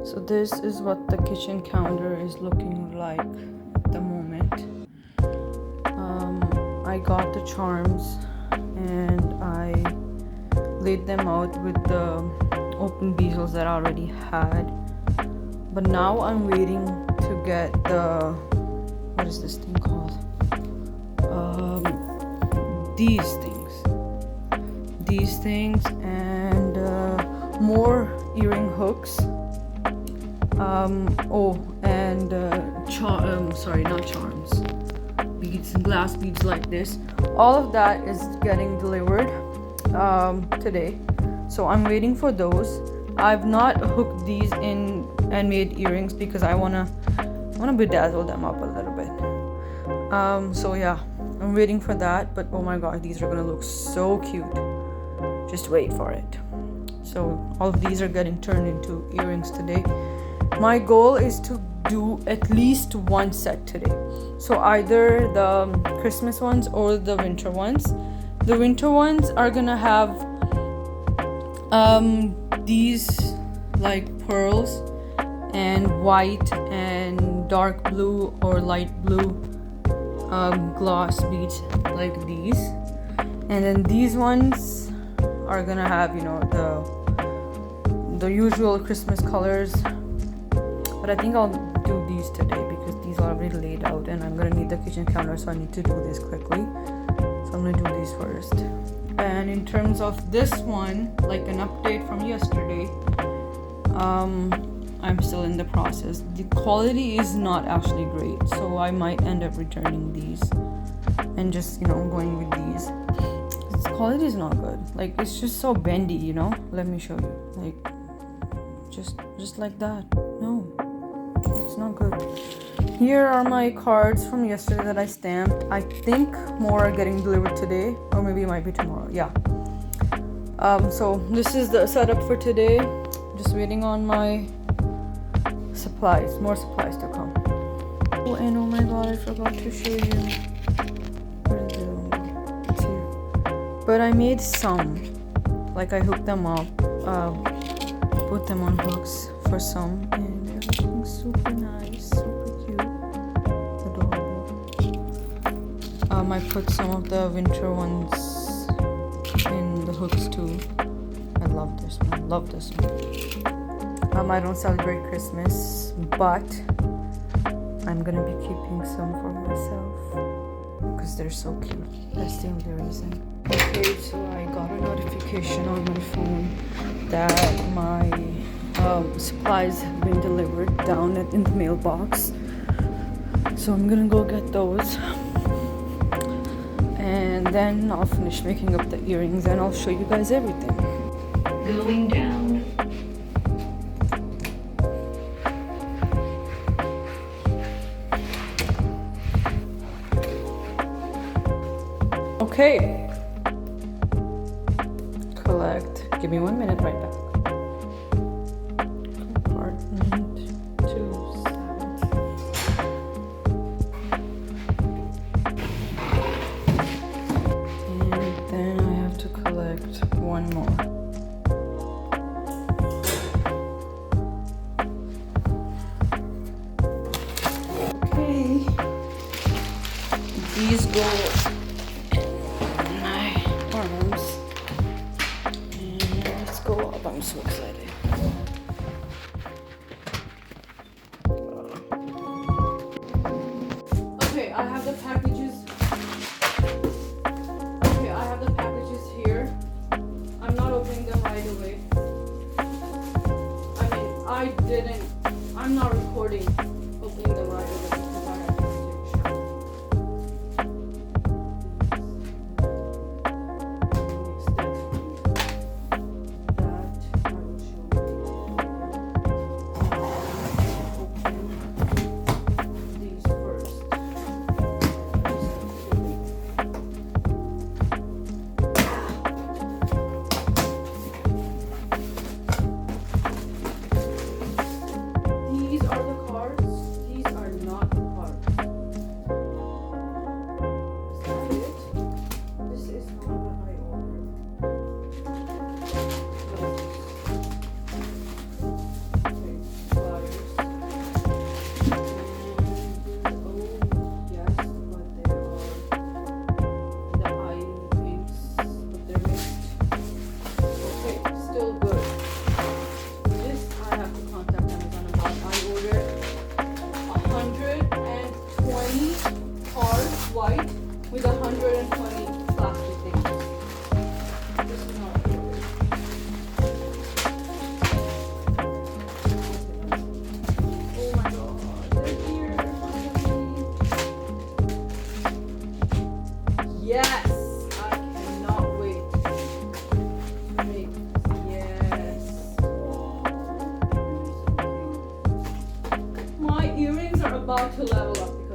So this is what the kitchen counter is looking like at the moment. I got the charms and I laid them out with the open bezels that I already had. But now I'm waiting to get the, what is this thing called? These things and more earring hooks. Sorry, not charms. Beads and glass beads like this. All of that is getting delivered today. So I'm waiting for those. I've not hooked these in and made earrings because I wanna bedazzle them up a little bit. So yeah, I'm waiting for that. But oh my god, these are gonna look so cute. Just wait for it. So all of these are getting turned into earrings today. My goal is to do at least one set today. So either the Christmas ones or the winter ones. The winter ones are gonna have these like pearls and white and dark blue or light blue gloss beads like these. And then these ones are gonna have, you know, the usual Christmas colors. But I think I'll do these today because these are already laid out and I'm gonna need the kitchen counter, so I need to do this quickly. So I'm gonna do these first. And in terms of this one, like an update from yesterday, I'm still in the process. The quality is not actually great, so I might end up returning these and just, you know, going with these. This quality is not good. Like, it's just so bendy, you know. Let me show you. Like, just like that. No, it's not good. Here are my cards from yesterday that I stamped. I think more are getting delivered today, or maybe it might be tomorrow. Yeah. So this is the setup for today. Just waiting on my supplies, more supplies to come. Oh, and oh my god, I forgot to show you. Where is it? It's here. But I made some. Like, I hooked them up, put them on hooks for some, and everything's super nice, super cute, adorable. I put some of the winter ones in the hooks too. I love this one. Love this one. I don't celebrate Christmas, but I'm gonna be keeping some for myself because they're so cute. That's the only reason. Okay, so I got a notification on my phone that my supplies have been delivered down in the mailbox. So I'm gonna go get those. And then I'll finish making up the earrings and I'll show you guys everything. Going down. Okay. Collect. Give me 1 minute, right back. Compartment 2. And then I have to collect one more. Okay. These go in my arms. And let's go up. I'm so excited. Okay, I have the packages. Okay, I have the packages here. I'm not opening them right away. I'm not recording opening them right away because I have to take a shower. That I will show you. Open these first. These are the cards. These are not about to level up.